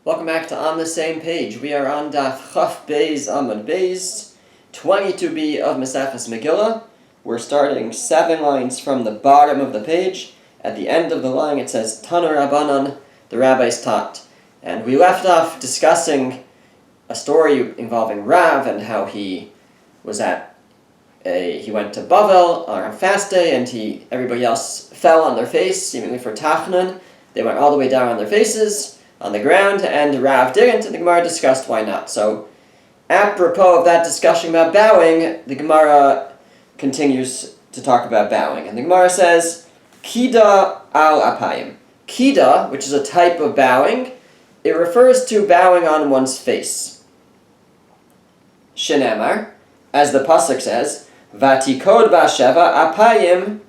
Welcome back to On the Same Page. We are on Daf Chaf Beis Amud Beis, 22b of Mesechus Megillah. We're starting 7 lines from the bottom of the page. At the end of the line it says Tanu Rabbanan, the rabbis taught. And we left off discussing a story involving Rav and how he went to Bavel on a fast day and everybody else fell on their face, seemingly for Tachnan. They went all the way down on their faces, on the ground, and Rav didn't, and the Gemara discussed why not. So, apropos of that discussion about bowing, the Gemara continues to talk about bowing. And the Gemara says, Kida al apayim. Kida, which is a type of bowing, it refers to bowing on one's face. Shenemar, as the pasuk says, Vatikod Basheva apayim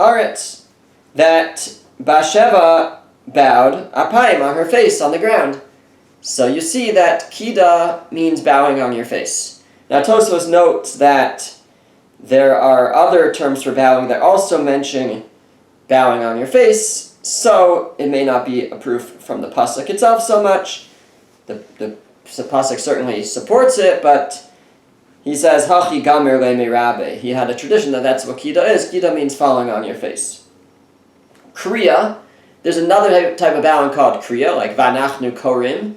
aretz. That Basheva bowed apayim on her face on the ground. So you see that kida means bowing on your face. Now Tosfos notes that there are other terms for bowing that also mention bowing on your face, so it may not be a proof from the pasuk itself so much. The pasuk certainly supports it, but he says hachi gamer le'mei rabbe. He had a tradition that that's what kida is. Kida means falling on your face. Kriya. There's another type of bowing called kriya, like vanachnu korim.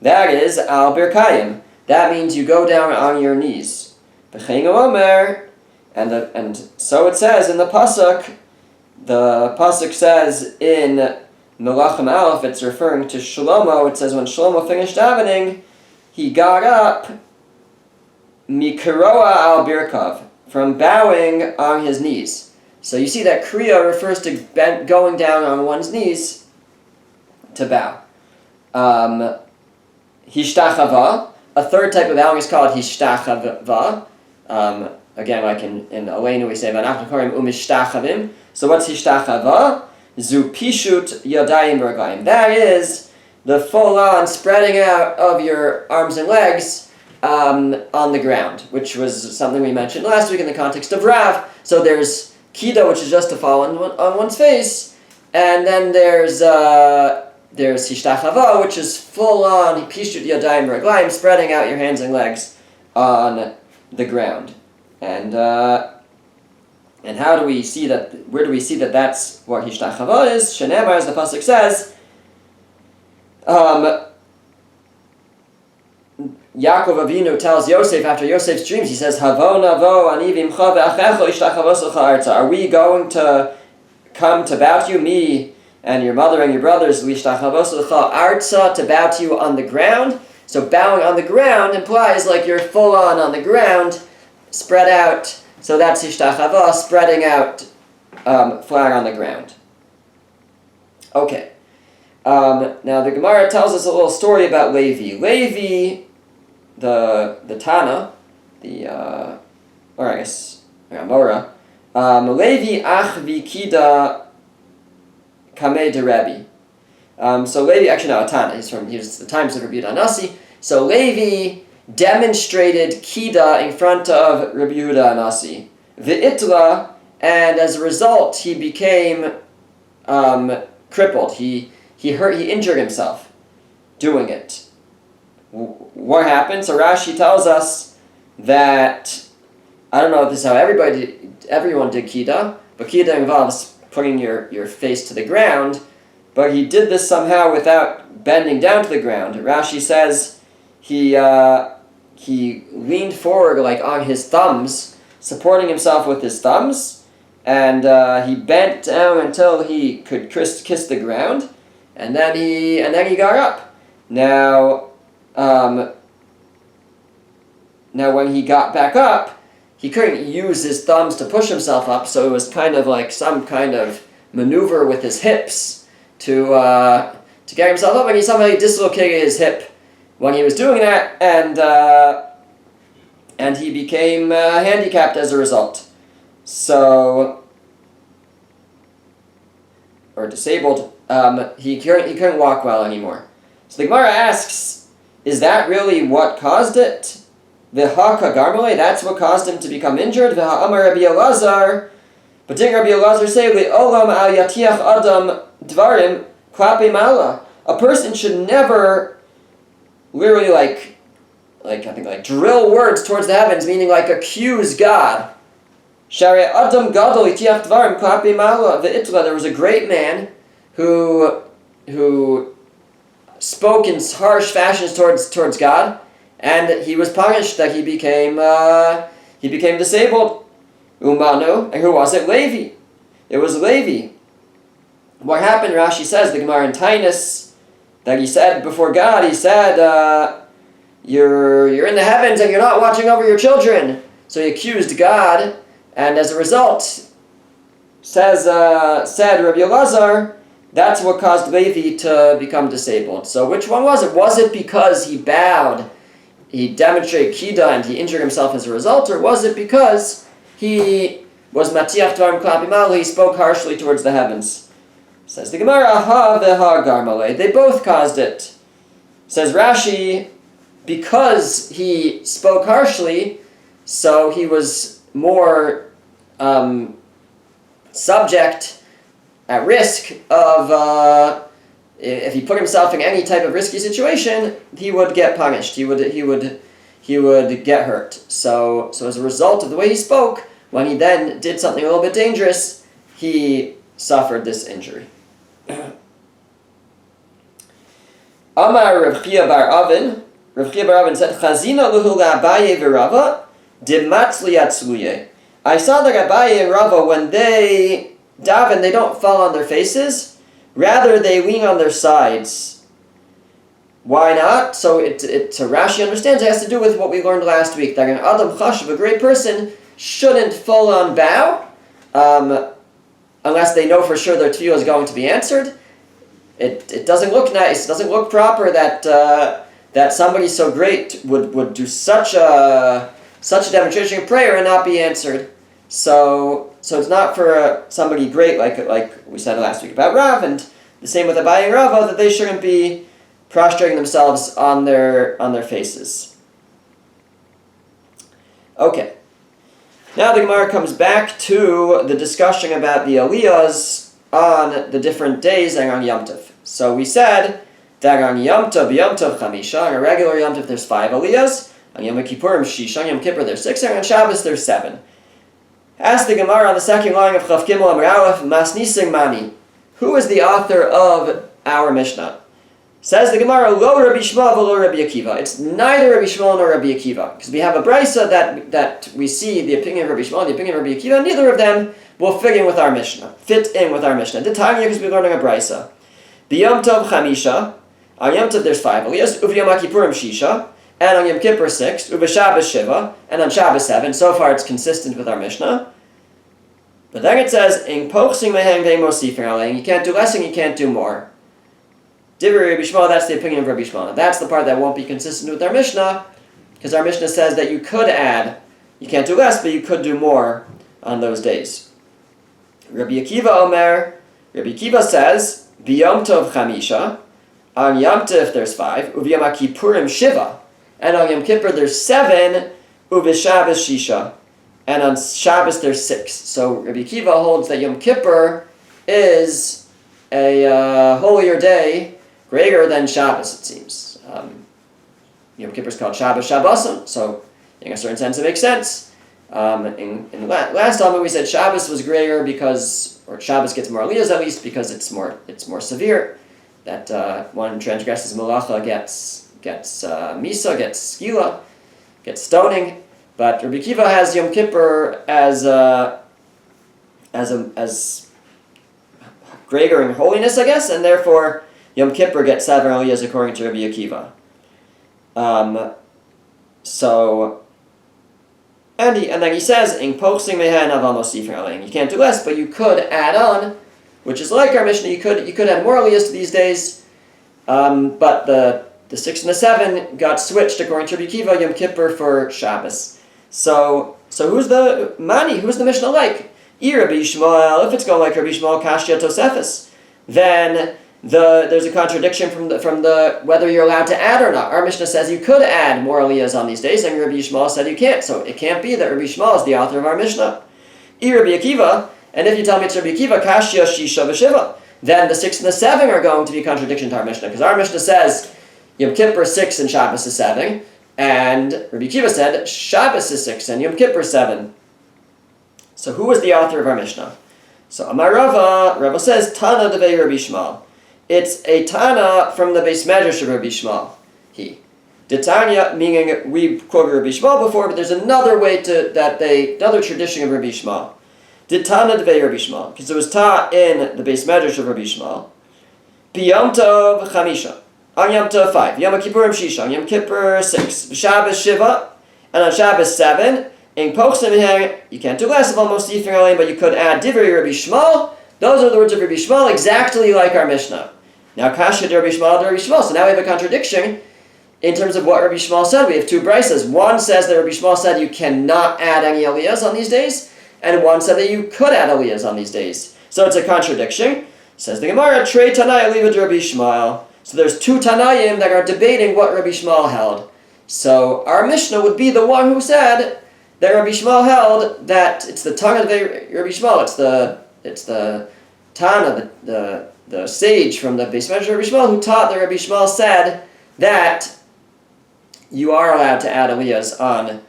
That is al birkayim. That means you go down on your knees. V'chein omer, and so it says in the pasuk. The pasuk says in Melachim Aleph, it's referring to Shlomo. It says when Shlomo finished davening, he got up mikaroa al birkav, from bowing on his knees. So you see that kriya refers to going down on one's knees to bow. Hishtachava, a third type of bowing is called hishtachava. Again, like in Aleinu we say v'anachnu korim umishtachavim. So what's hishtachava? Zu pishut yadayim v'raglayim. That is the full-on spreading out of your arms and legs on the ground, which was something we mentioned last week in the context of Rav. So there's kida, which is just to fall on one's face, and then there's hishtachava, which is full on pishut yadayim raglayim, spreading out your hands and legs on the ground. And how do we see that? Where do we see that that's what hishtachava is? Shenemar, as the pasuk says, Yaakov Avinu tells Yosef after Yosef's dreams, he says, Havo navo ani v'imcha ve'achecho ishtachavosecha arza. Are we going to come to bow to you, me and your mother and your brothers, l'ishtachavosecha arza, to bow to you on the ground? So bowing on the ground implies like you're full on the ground, spread out. So that's ishtachava, spreading out flat on the ground. Okay. Now the Gemara tells us a little story about Levi. Levi, the Tana, Mora, Levi ach v'kida kamei de Rebbe. So Levi, actually no, Tana, he was the times of Rabbi Yehuda Nasi. So Levi demonstrated kida in front of Rabbi Yehuda Nasi. V'itla, and as a result he became crippled. He injured himself doing it. What happened? So Rashi tells us that, I don't know if this is how everyone did kida, but kida involves putting your face to the ground, but he did this somehow without bending down to the ground. Rashi says he leaned forward like on his thumbs, supporting himself with his thumbs, and he bent down until he could kiss the ground. And then he got up. Now when he got back up, he couldn't use his thumbs to push himself up, so it was kind of like some kind of maneuver with his hips to get himself up, and he somehow dislocated his hip when he was doing that, and he became handicapped as a result. So, or disabled. He couldn't walk well anymore. So the Gemara asks, is that really what caused it? V'haka garmale, that's what caused him to become injured. V'ha'amar Rabbi Elazar, but didn't Rabbi Elazar say, Le'olam al yatiach adam dvarim klape mala? a person should never literally drill words towards the heavens, meaning like accuse God. There was a great man who spoke in harsh fashions towards God, and he was punished that he became disabled. Umanu, and who was it? Levi. It was Levi. What happened? Rashi says, the Gemara in Tainus, that he said before God, he said, you're in the heavens and you're not watching over your children. So he accused God, and as a result, said Rabbi Elazar, that's what caused Levi to become disabled. So which one was it? Was it because he bowed, he demonstrated kida, and he injured himself as a result, or was it because he was matiach dvarim klapi malu, he spoke harshly towards the heavens? Says the Gemara, aha veha garmale, they both caused it. Says Rashi, because he spoke harshly, so he was more subject, at risk of, if he put himself in any type of risky situation, he would get punished. He would get hurt. So as a result of the way he spoke, when he then did something a little bit dangerous, he suffered this injury. Amar Rav Chia bar Avin. Rav Chia bar Avin said, "Chazina luhu la'Abaye v'Rava dimatzli yatzluye." I saw that Abaye and Rava, when they daven, they don't fall on their faces, rather they lean on their sides. Why not? So Rashi understands it has to do with what we learned last week, that an Adam Chashav, a great person, shouldn't full on bow, unless they know for sure their tefillah is going to be answered. It doesn't look nice, it doesn't look proper that somebody so great would do such a demonstration of prayer and not be answered. So it's not for somebody great like we said last week about Rav, and the same with Abaye and Rava, that they shouldn't be prostrating themselves on their faces. Okay. Now the Gemara comes back to the discussion about the aliyahs on the different days and on Yom Tov. So we said that on Yom Tov Chamisha, on a regular Yom Tov there's 5 aliyahs, on Yom Kippurim Shisha, on Yom Kippur there's 6, and on Shabbos there's 7. Ask the Gemara on the second line of Chav Gimel Amar Aleph, Masnising Mani. Who is the author of our Mishnah? Says the Gemara, Lo Rabbi Shmuel v'lo Rabbi Akiva. It's neither Rabbi Shmuel nor Rabbi Akiva, because we have a brisa that we see the opinion of Rabbi Shmuel and the opinion of Rabbi Akiva, and neither of them will fit in with our Mishnah. The Tanya, because we're learning a brisa. B'Yom Tov Chamisha. On Yom Tov there's 5 aliyahs. U'v'Yom Kippurim Shisha. And on Yom Kippur 6, U'v'Shabbos Shiva, and on Shabbos 7. So far it's consistent with our Mishnah. But then it says, "In pochsing mehen ve'mosifin alein." You can't do less and you can't do more. Divrei Rabbi Shmuel, that's the opinion of Rabbi Shmuel. That's the part that won't be consistent with our Mishnah, because our Mishnah says that you could add, you can't do less, but you could do more on those days. Rabbi Akiva Omer, Rabbi Akiva says, "B'Yom Tov Chamisha." On Yom Tov there's 5, U'v'Yom Kippurim Shiva. And on Yom Kippur there's 7, U'v'Shabbos Shisha. And on Shabbos there's 6. So Rabbi Akiva holds that Yom Kippur is a holier day, greater than Shabbos, it seems. Yom Kippur is called Shabbos Shabbosim, so in a certain sense it makes sense. In last time we said Shabbos was greater because, or Shabbos gets more aliyahs at least because it's more severe. That one transgresses malacha gets misa, gets skila, gets stoning. But Rabbi Akiva has Yom Kippur as greater in holiness, I guess, and therefore Yom Kippur gets 7 aliyahs according to Rabbi Akiva. And then he says, "In pochsing mehen aval mosifin alein." You can't do less, but you could add on, which is like our Mishnah. You could add more aliyahs to these days, but the 6 and the 7 got switched according to Rabbi Akiva, Yom Kippur for Shabbos. So who's the Mani? Who's the Mishnah like? Rabbi Shmuel. If it's going like Rabbi Shmuel, Kashya Tosefis, then there's a contradiction from the whether you're allowed to add or not. Our Mishnah says you could add more aliyahs on these days, and Rabbi Shmuel said you can't. So it can't be that Rabbi Shmuel is the author of our Mishnah. Rabbi Akiva, and if you tell me it's Rabbi Akiva, Kashya Shisha v'Shiva, then the 6 and the 7 are going to be a contradiction to our Mishnah, because our Mishnah says Yom Kippur 6 and Shabbos is 7, and Rabbi Akiva said Shabbos is 6 and Yom Kippur 7. So who was the author of our Mishnah? So Amar Rava says Tana devei Rabbi Shmuel. It's a Tana from the Beis Medrash of Rabbi Shmuel. The Tanya, meaning we quoted Rabbi Shmuel before, but there's another way another tradition of Rabbi Shmuel. The Tana devei Rabbi Shmuel, because it was taught in the Beis Medrash of Rabbi Shmuel. B'Yom Tov Chamisha, on Yom Tov 5, Yom Kippurim Shisha, on Yom Kippur 6, Shabbos Shiva, and on Shabbos 7. In Pochsim here, you can't do less of almost Yifir Alim, but you could add Divrei Rabbi Shmuel. Those are the words of Rabbi Shmuel, exactly like our Mishnah. Now, Kasha de Rabbi Shmuel. So now we have a contradiction in terms of what Rabbi Shmuel said. We have two brises. One says that Rabbi Shmuel said you cannot add any aliyahs on these days, and one said that you could add aliyahs on these days. So it's a contradiction. Says the Gemara, Trei Tanai Aliva de Rabbi Shmuel. So there's two Tanaim that are debating what Rabbi Shmuel held. So our Mishnah would be the one who said that Rabbi Shmuel held that it's the Tana of Rabbi Shmuel, it's the Tana, the sage from the Beis Medrash of Rabbi Shmuel, who taught that Rabbi Shmuel said that you are allowed to add aliyahs on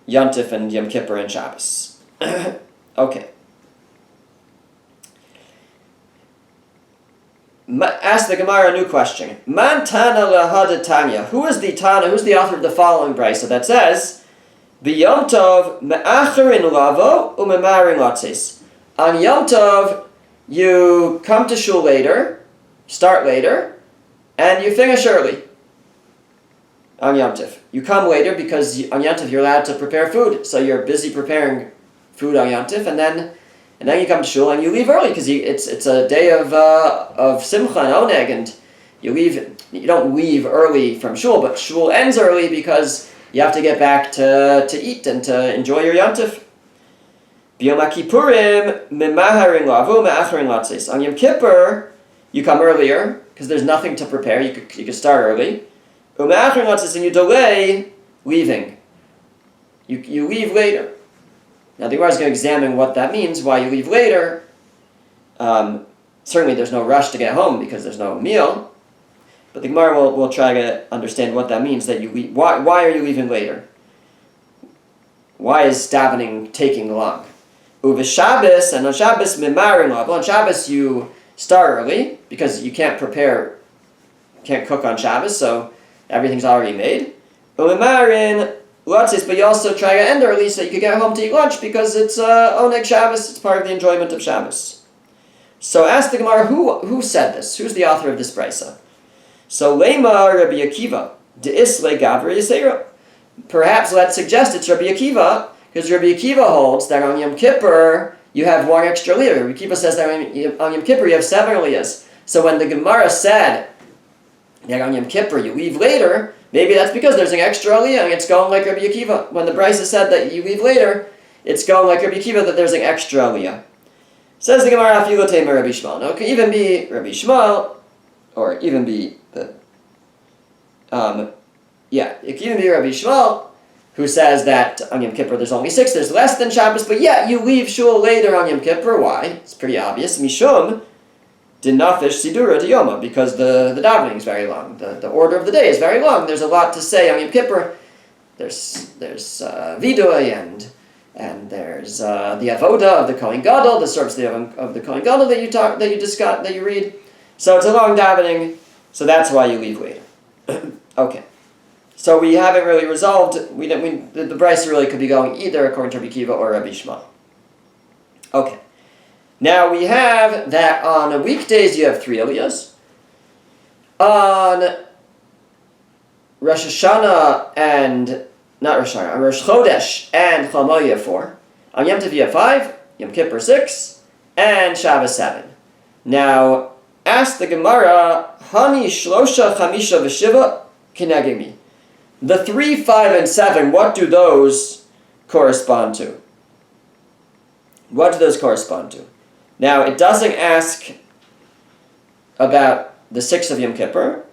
Yom Tif and Yom Kippur and Shabbos. Okay. Ask the Gemara a new question. Man Tana lahad Tanya. Who is the Tana? Who's the author of the following brisa that says, B'Yom Tov me'acherin lavo u'memarin latzis. On Yom Tov, you come to shul later, start later, and you finish early. On Yom Tov, you come later because on Yom Tov you're allowed to prepare food, so you're busy preparing food on Yom Tov, and then you come to shul and you leave early because it's a day of simcha and oneg, and you don't leave early from shul, but shul ends early because you have to get back to eat and to enjoy your Yom Tov. B'Yom Kippurim memaharin lavu me'acharin latzis. On Yom Kippur, you come earlier because there's nothing to prepare. You could start early. U'me'acharin latzis, and you delay leaving. You leave later. Now the Gemara is going to examine what that means. Why you leave later? Certainly, there's no rush to get home because there's no meal. But the Gemara will try to understand what that means, that you leave. Why are you leaving later? Why is davening taking long? Shabbos, and on Shabbos, mimarin lav. On Shabbos, you start early because you can't cook on Shabbos, so everything's already made. Mimarin latzis, but you also try to end early so you can get home to eat lunch because it's oneg Shabbos. It's part of the enjoyment of Shabbos. So ask the Gemara, who said this? Who's the author of this brisa? So Lema Rabbi Akiva de'isle gavra yisera. Perhaps let's suggest it's Rabbi Akiva, because Rabbi Akiva holds that on Yom Kippur you have one extra aliyah. Rabbi Akiva says that on Yom Kippur you have 7 aliyahs. So when the Gemara said that on Yom Kippur you leave later, maybe that's because there's an extra aliyah and it's going like Rabbi Akiva. When the brisa said that you leave later, it's going like Rabbi Akiva that there's an extra aliyah. Says the Gemara, Afilu Tema Rabbi Shmuel. Now it could even be Rabbi Shmuel, or even be it can even be Rabbi Shmuel, who says that on Yom Kippur there's only 6, there's less than Shabbos, but yet you leave shul later on Yom Kippur. Why? It's pretty obvious. Mishum dinafish sidura diyoma, because the davening is very long. The order of the day is very long. There's a lot to say on Yom Kippur. There's vidui and there's the avoda of the Kohen Gadol, the service of the Kohen Gadol that you read. So it's a long davening. So that's why you leave later. Okay. So we haven't really resolved. The brisa really could be going either according to Rabbi Akiva or Rabbi Shmuel. Okay. Now we have that on weekdays you have 3 aliyahs. On Rosh Hashanah and not Rosh Hashanah, on Rosh Chodesh and Chol Hamoed you have 4. On Yom Tov you have 5, Yom Kippur 6, and Shabbos 7. Now ask the Gemara, Hani Shlosha Chamisha V'Shiva Kinegimi. The 3, 5, and 7, what do those correspond to? What do those correspond to? Now, it doesn't ask about the 6th of Yom Kippur,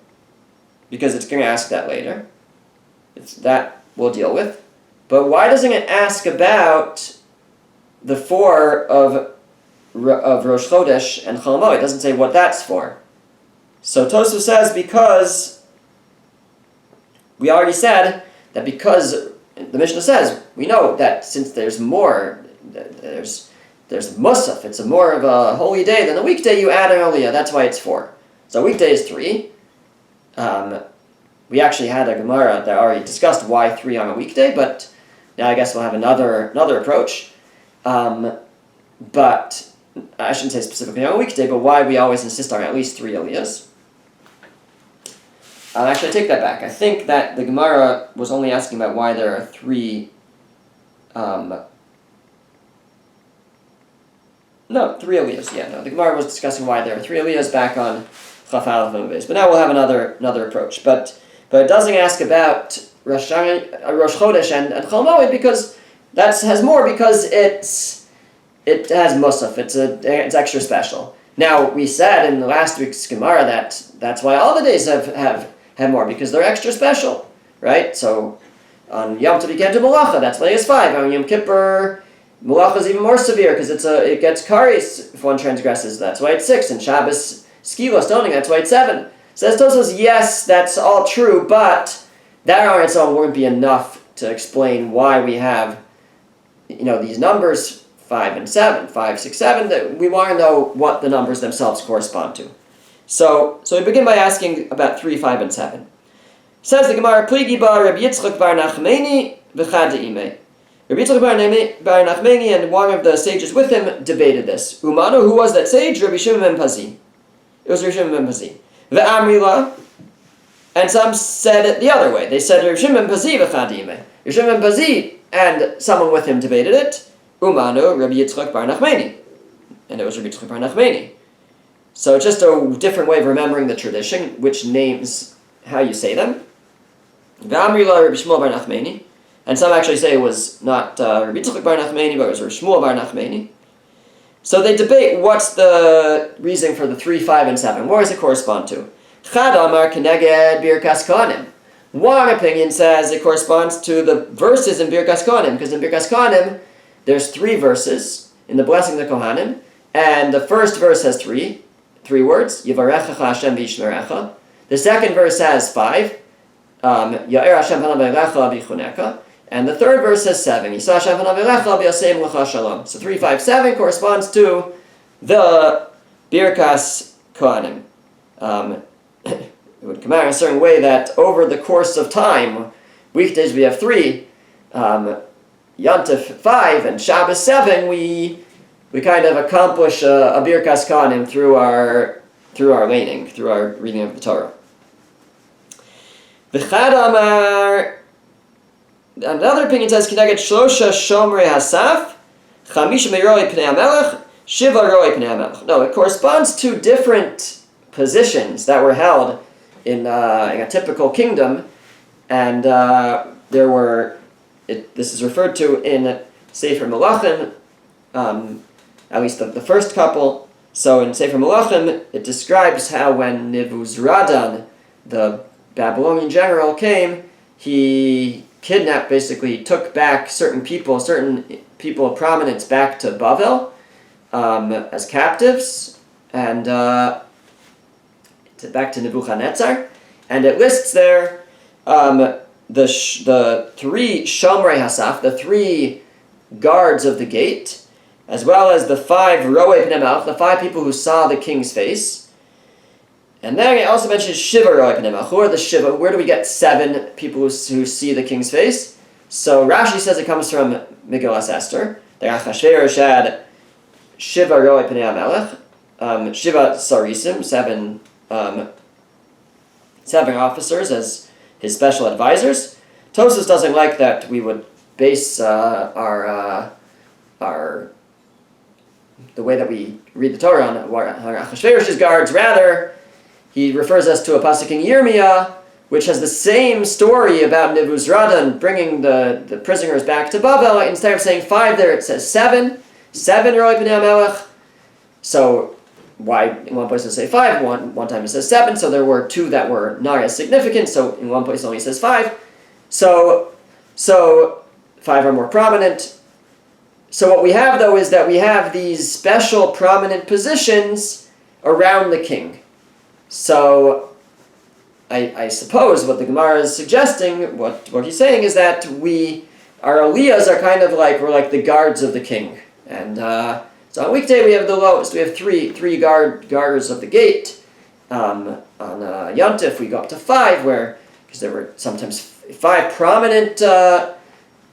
because it's going to ask that later. That we'll deal with. But why doesn't it ask about the 4 of Rosh Chodesh and Chol Hamoed. It doesn't say what that's for. So Tosfos says because we already said that because the Mishnah says we know that since there's more, there's Musaf, it's more of a holy day than a weekday, you add an Aliyah, that's why it's 4. So a weekday is 3. We actually had a Gemara that already discussed why 3 on a weekday, but now I guess we'll have another approach. But I shouldn't say specifically on a weekday, but why we always insist on at least 3 Aliyahs. Actually, I take that back. I think that the Gemara was only asking about why there are 3... 3 Aliyahs. Yeah, no. The Gemara was discussing why there are 3 Aliyahs back on Chaf Aleph Amud Beis. But now we'll have another approach. But it doesn't ask about Rosh Chodesh and Chol Hamoed because that has more because it has Musaf. It's extra special. Now we said in the last week's Gemara that that's why all the days have more because they're extra special, right? So on Yom Tov you can't do Malacha. That's why it's 5. On Yom Kippur, Malacha is even more severe because it gets kares if one transgresses. That's why it's 6. And Shabbos skila stoning. That's why it's 7. Says Tosfos, yes, that's all true, but that on its own wouldn't be enough to explain why we have, these numbers 5 and 7, 5, 6, 7. That we want to know what the numbers themselves correspond to. So we begin by asking about 3, 5, and 7. Says the Gemara, Pligi ba Rabbi Yitzchak bar Nachmani v'chad imei. Rabbi Yitzchak bar Nachmani and one of the sages with him debated this. Umano, who was that sage? Rabbi Shimon ben Pazi. It was Rabbi Shimon ben Pazi. Ve'amrila, and some said it the other way. They said Rabbi Shimon ben Pazi v'chad imei. Rabbi Shimon ben Pazi and someone with him debated it. Umano, Rabbi Yitzchak bar Nachmani. And it was Rabbi Yitzchak bar Nachmani. So just a different way of remembering the tradition, which names how you say them. Ve'amrila Rabbi Shmuel bar Nachmani. And some actually say it was not Rabbi Yitzchak bar Nachmani, but it was Rabbi Shmuel bar Nachmani. So they debate what's the reason for the 3, 5, and 7. What does it correspond to? Chad Amar Keneged Birkas Kohanim. One opinion says it corresponds to the verses in Birkas Kohanim, because in Birkas Kohanim there's 3 verses in the blessing of the Kohanim, and the first verse has 3 words, Yivarecha Hashem v'yishmerecha. The second verse has 5, Ya'er Hashem panav elecha v'yichuneka. And the third verse has 7, Yisa Hashem panav elecha v'yaseim lecha shalom. So 3, 5, 7 corresponds to the Birkas Kohanim. It would come out in a certain way that over the course of time, weekdays we have 3, Yontif 5, and Shabbos 7, we kind of accomplish a Birkas Kohanim through our laning, through our reading of the Torah. V'chad Amar, another opinion says, Kineged Shlosha Shomrei Hasaf, Chamisha Meiroi Pnei HaMelech, Shiva Roi Pnei HaMelech. No, it corresponds to different positions that were held in a typical kingdom, and this is referred to in Sefer Melachim, at least the first couple. So in Sefer Melachim, it describes how when Nebuzaradan, the Babylonian general, came, he kidnapped, basically took back certain people of prominence back to Bavel as captives, and back to Nebuchadnezzar, and it lists there the 3 Shomrei Hasaf, the 3 guards of the gate, as well as the 5 Roei Pnei Melech, the 5 people who saw the king's face. And then it also mentions Shiva Roei Pnei Melech. Who are the Shiva? Where do we get 7 people who see the king's face? So Rashi says it comes from Megillah Esther. The Achashverosh had Shiva Roei Pnei Melech, Shiva Sarisim, 7 officers as his special advisors. Tosfos doesn't like that we would base the way that we read the Torah on Achashverosh's guards. Rather, he refers us to a pasuk in Yirmiyah, which has the same story about Nebuzaradan bringing the prisoners back to Babel. Instead of saying 5 there, it says 7 Roei Pnei HaMelech. So why in one place it says 5, one time it says 7, so there were 2 that were not as significant, so in one place it only says 5. So 5 are more prominent. So what we have, though, is that we have these special prominent positions around the king. So I suppose what the Gemara is suggesting, what he's saying is that our aliyahs are kind of like, we're like the guards of the king. And so on weekday we have the lowest. We have three guarders of the gate. On Yontif we go up to 5, because there were sometimes 5 prominent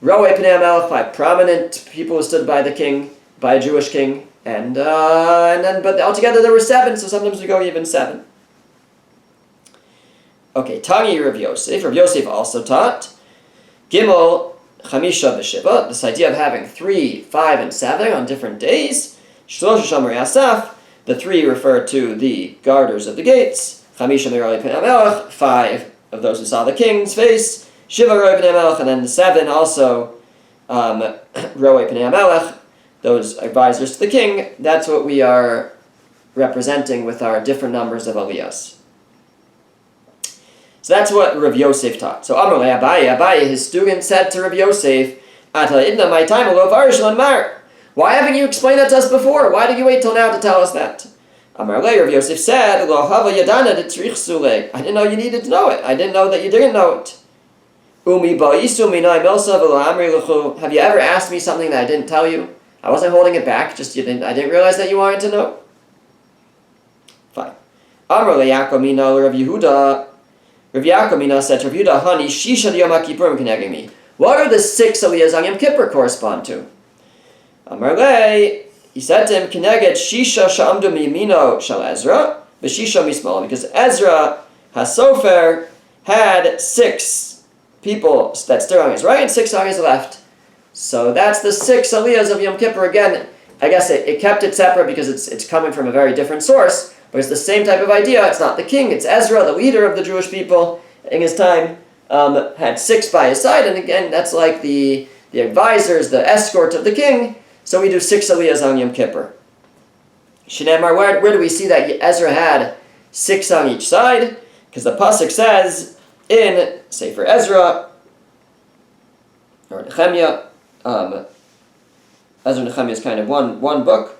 Ro'ei Pnei HaMelech, 5 prominent people who stood by the king, by a Jewish king. But altogether there were 7, so sometimes we go even 7. Okay, Tangi Rav Yosef. Rav Yosef also taught Gimel Chamisha v'Shiva, this idea of having 3, 5, and 7 on different days. Shlosha Shomerei Asaf, the 3 refer to the guarders of the gates. Chamisha Ro'ei Pnei HaMelech, 5 of those who saw the king's face. Shiva Ro'ei Pnei HaMelech, and then the 7 also Ro'ei Pnei HaMelech, those advisors to the king. That's what we are representing with our different numbers of aliyahs. So that's what Rav Yosef taught. So Amar le Abaye, his student said to Rav Yosef, why haven't you explained that to us before? Why did you wait till now to tell us that? Amar le, Rav Yosef said, I didn't know you needed to know it. I didn't know that you didn't know it. Have you ever asked me something that I didn't tell you? I wasn't holding it back, I didn't realize that you wanted to know. Fine. Amar le Yaakov Mina Rav Yehuda. Rav Yaakov Mina said to Rav Yehuda, Hani Shisha Yom HaKippurim Keneging me. What are the 6 aliyahs on Yom Kippur correspond to? Amar le, he said to him, Keneged Shisha Sha'amdu Miyamino Shal Ezra, V'Shisha Mismala, because Ezra HaSofer had 6 people that stood on his right and 6 on his left. So that's the 6 aliyahs of Yom Kippur. Again, I guess it kept it separate because it's coming from a very different source, but it's the same type of idea. It's not the king, it's Ezra, the leader of the Jewish people in his time, had 6 by his side, and again, that's like the advisors, the escort of the king, so we do 6 aliyahs on Yom Kippur. Shinemar, where do we see that Ezra had 6 on each side? Because the pasuk says in Sefer Ezra, or Nehemiah, Ezra and Nehemiah is kind of one book.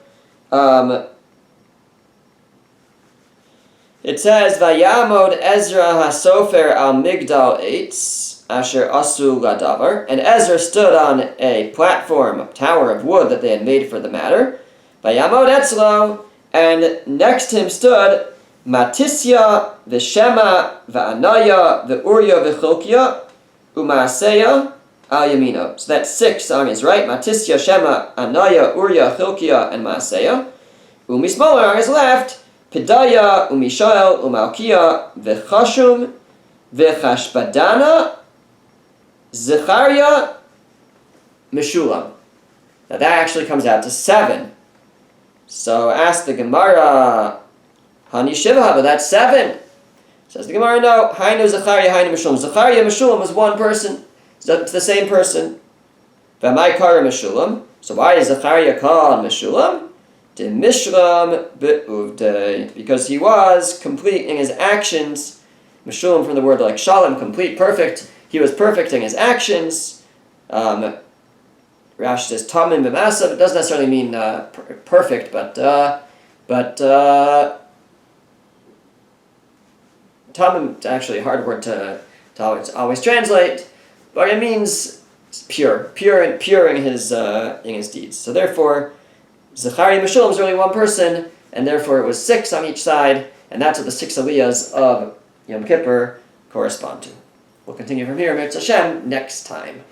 It says, Vayamod Ezra HaSofer al Migdal Eitz Asher Asu Ladavar, and Ezra stood on a platform, a tower of wood that they had made for the matter. Vayamod Etzlo, and next to him stood Matisya, V'Shema, V'Anaya, V'Urya, V'Chilkiya, U'Maaseya, Al Yamino. So that's 6 on his right, Matisya, Shema, Anaya, Urya, Chilkiya, and Maaseya. U'Mismoler on his left, Pedaya, U'Mishael, U'Malkiya, V'Chashum, V'Chashbadana, Zechariah, Meshulam. Now that actually comes out to 7. So ask the Gemara, Hani Shiva, but that's 7. Says the Gemara, no. Hainu Zechariah, Hainu Meshulam. Zechariah Meshulam was one person. So it's the same person. V'amai kara Meshulam. So why is Zechariah called Meshulam? De Mishlam be'uvdei. Because he was complete in his actions. Meshulam from the word like Shalom, complete, perfect. He was perfect in his actions. Rashi says Tamim b'masav. It doesn't necessarily mean perfect, but Tamim is actually a hard word to always translate, but it means pure in his deeds. So therefore, Zechariah Meshulam is really one person, and therefore it was 6 on each side, and that's what the 6 aliyahs of Yom Kippur correspond to. We'll continue from here, Mitzvah Hashem, next time.